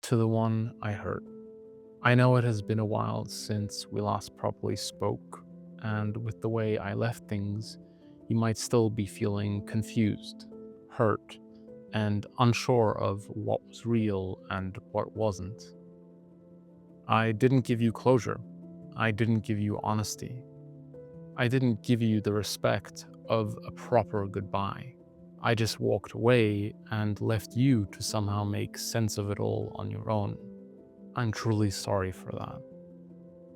To the one I hurt. I know it has been a while since we last properly spoke, and with the way I left things, you might still be feeling confused, hurt, and unsure of what was real and what wasn't. I didn't give you closure. I didn't give you honesty. I didn't give you the respect of a proper goodbye. I just walked away and left you to somehow make sense of it all on your own. I'm truly sorry for that.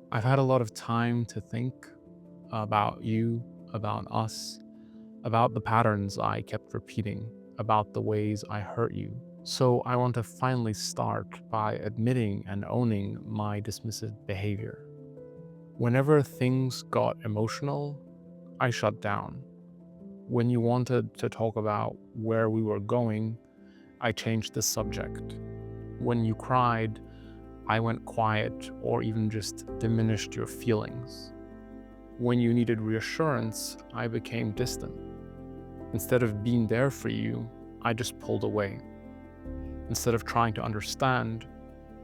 I've had a lot of time to think about you, about us, about the patterns I kept repeating, about the ways I hurt you. So I want to finally start by admitting and owning my dismissive behavior. Whenever things got emotional, I shut down. When you wanted to talk about where we were going, I changed the subject. When you cried, I went quiet or even just diminished your feelings. When you needed reassurance, I became distant. Instead of being there for you, I just pulled away. Instead of trying to understand,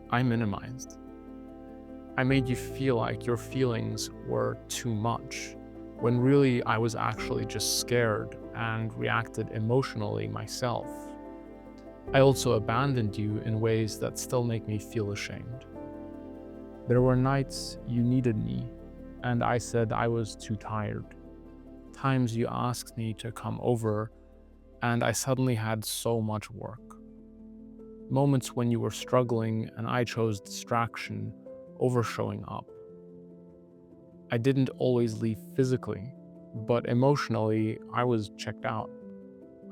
I minimized. I made you feel like your feelings were too much, when really I was actually just scared and reacted emotionally myself. I also abandoned you in ways that still make me feel ashamed. There were nights you needed me, and I said I was too tired. Times you asked me to come over, and I suddenly had so much work. Moments when you were struggling, and I chose distraction over showing up. I didn't always leave physically, but emotionally, I was checked out.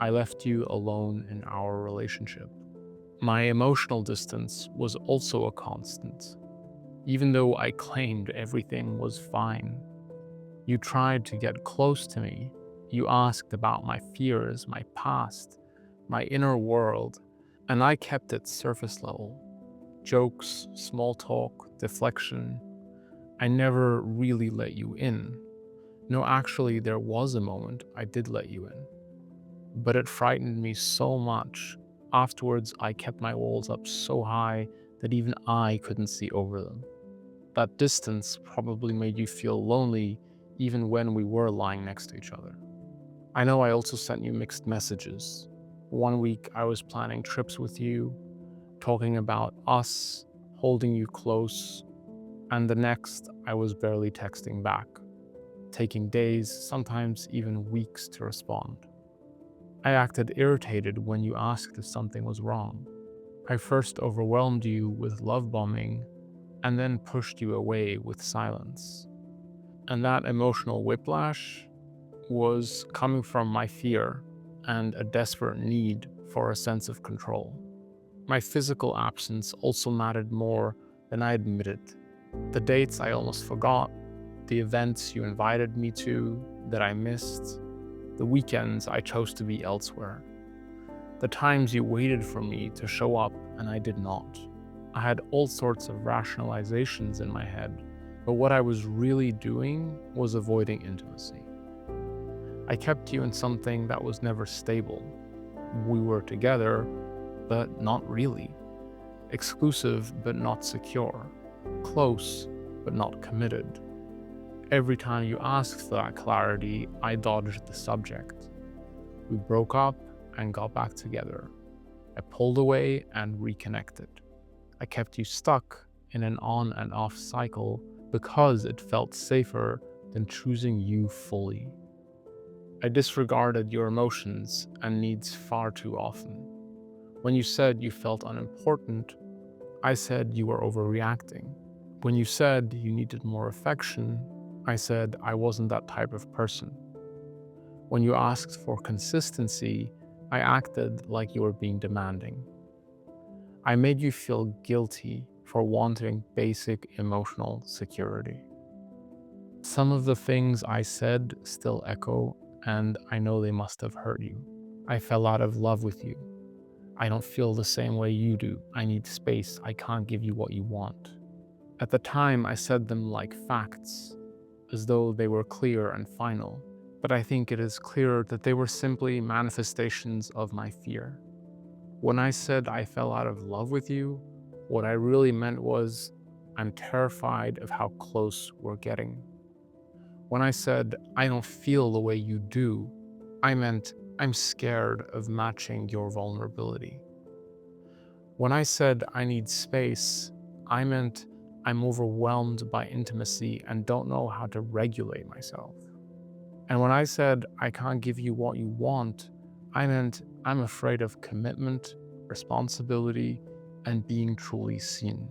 I left you alone in our relationship. My emotional distance was also a constant. Even though I claimed everything was fine, you tried to get close to me. You asked about my fears, my past, my inner world, and I kept it surface level. Jokes, small talk, deflection. I never really let you in. No, actually, there was a moment I did let you in, but it frightened me so much. Afterwards, I kept my walls up so high that even I couldn't see over them. That distance probably made you feel lonely even when we were lying next to each other. I know I also sent you mixed messages. One week I was planning trips with you, talking about us, holding you close, and the next I was barely texting back, taking days, sometimes even weeks to respond. I acted irritated when you asked if something was wrong. I first overwhelmed you with love bombing and then pushed you away with silence. And that emotional whiplash was coming from my fear and a desperate need for a sense of control. My physical absence also mattered more than I admitted. The dates I almost forgot, the events you invited me to that I missed, the weekends I chose to be elsewhere, the times you waited for me to show up and I did not. I had all sorts of rationalizations in my head, but what I was really doing was avoiding intimacy. I kept you in something that was never stable. We were together, but not really. Exclusive, but not secure. Close, but not committed. Every time you asked for that clarity, I dodged the subject. We broke up and got back together. I pulled away and reconnected. I kept you stuck in an on and off cycle because it felt safer than choosing you fully. I disregarded your emotions and needs far too often. When you said you felt unimportant, I said you were overreacting. When you said you needed more affection, I said I wasn't that type of person. When you asked for consistency, I acted like you were being demanding. I made you feel guilty for wanting basic emotional security. Some of the things I said still echo, and I know they must have hurt you. I fell out of love with you. I don't feel the same way you do. I need space. I can't give you what you want. At the time, I said them like facts, as though they were clear and final. But I think it is clearer that they were simply manifestations of my fear. When I said I fell out of love with you, What I really meant was, I'm terrified of how close we're getting. When I said, I don't feel the way you do, I meant I'm scared of matching your vulnerability. When I said I need space, I meant I'm overwhelmed by intimacy and don't know how to regulate myself. And when I said I can't give you what you want, I meant I'm afraid of commitment, responsibility, and being truly seen.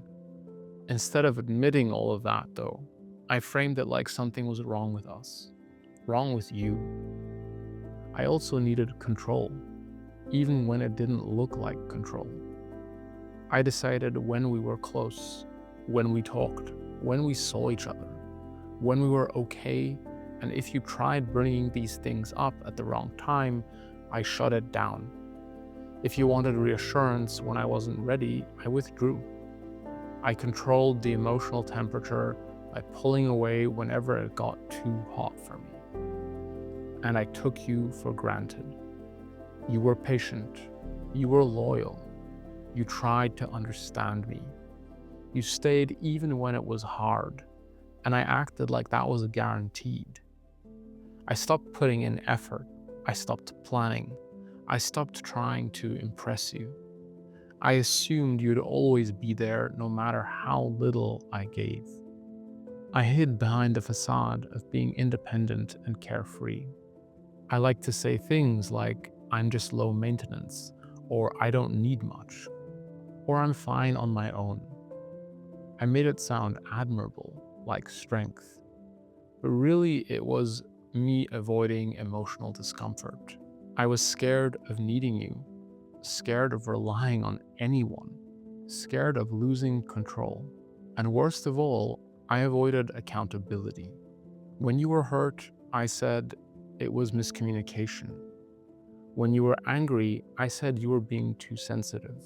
Instead of admitting all of that, though, I framed it like something was wrong with us, wrong with you. I also needed control, even when it didn't look like control. I decided when we were close, when we talked, when we saw each other, when we were okay, and if you tried bringing these things up at the wrong time, I shut it down. If you wanted reassurance when I wasn't ready, I withdrew. I controlled the emotional temperature by pulling away whenever it got too hot for me. And I took you for granted. You were patient. You were loyal. You tried to understand me. You stayed even when it was hard, and I acted like that was guaranteed. I stopped putting in effort. I stopped planning. I stopped trying to impress you. I assumed you'd always be there no matter how little I gave. I hid behind the facade of being independent and carefree. I like to say things like, I'm just low maintenance, or I don't need much, or I'm fine on my own. I made it sound admirable, like strength. But really, it was me avoiding emotional discomfort. I was scared of needing you, scared of relying on anyone, scared of losing control. And worst of all, I avoided accountability. When you were hurt, I said it was miscommunication. When you were angry, I said you were being too sensitive.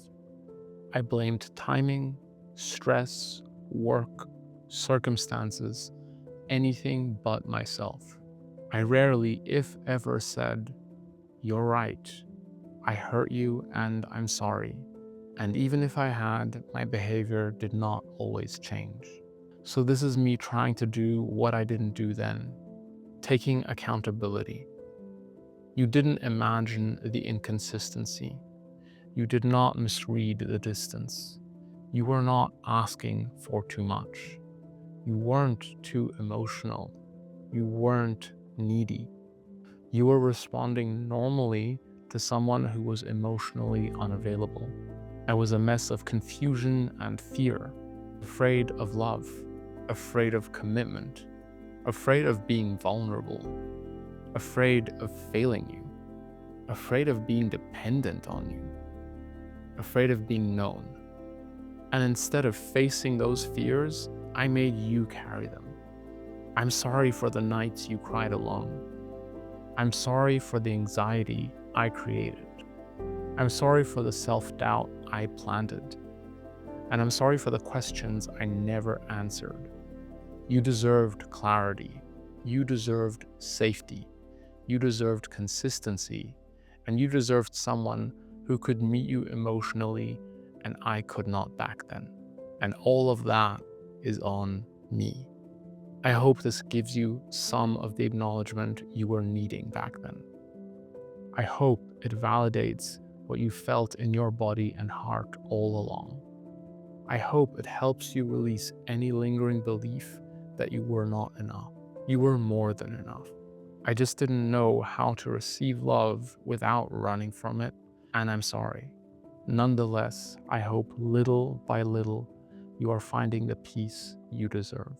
I blamed timing, stress, work, circumstances, anything but myself. I rarely, if ever, said, you're right, I hurt you and I'm sorry. And even if I had, my behavior did not always change. So this is me trying to do what I didn't do then, taking accountability. You didn't imagine the inconsistency. You did not misread the distance. You were not asking for too much. You weren't too emotional. You weren't needy. You were responding normally to someone who was emotionally unavailable. I was a mess of confusion and fear, afraid of love, afraid of commitment, afraid of being vulnerable, afraid of failing you, afraid of being dependent on you, afraid of being known. And instead of facing those fears, I made you carry them. I'm sorry for the nights you cried alone. I'm sorry for the anxiety I created. I'm sorry for the self-doubt I planted. And I'm sorry for the questions I never answered. You deserved clarity. You deserved safety. You deserved consistency. And you deserved someone who could meet you emotionally, and I could not back then. And all of that is on me. I hope this gives you some of the acknowledgement you were needing back then. I hope it validates what you felt in your body and heart all along. I hope it helps you release any lingering belief that you were not enough. You were more than enough. I just didn't know how to receive love without running from it, and I'm sorry. Nonetheless, I hope little by little you are finding the peace you deserve.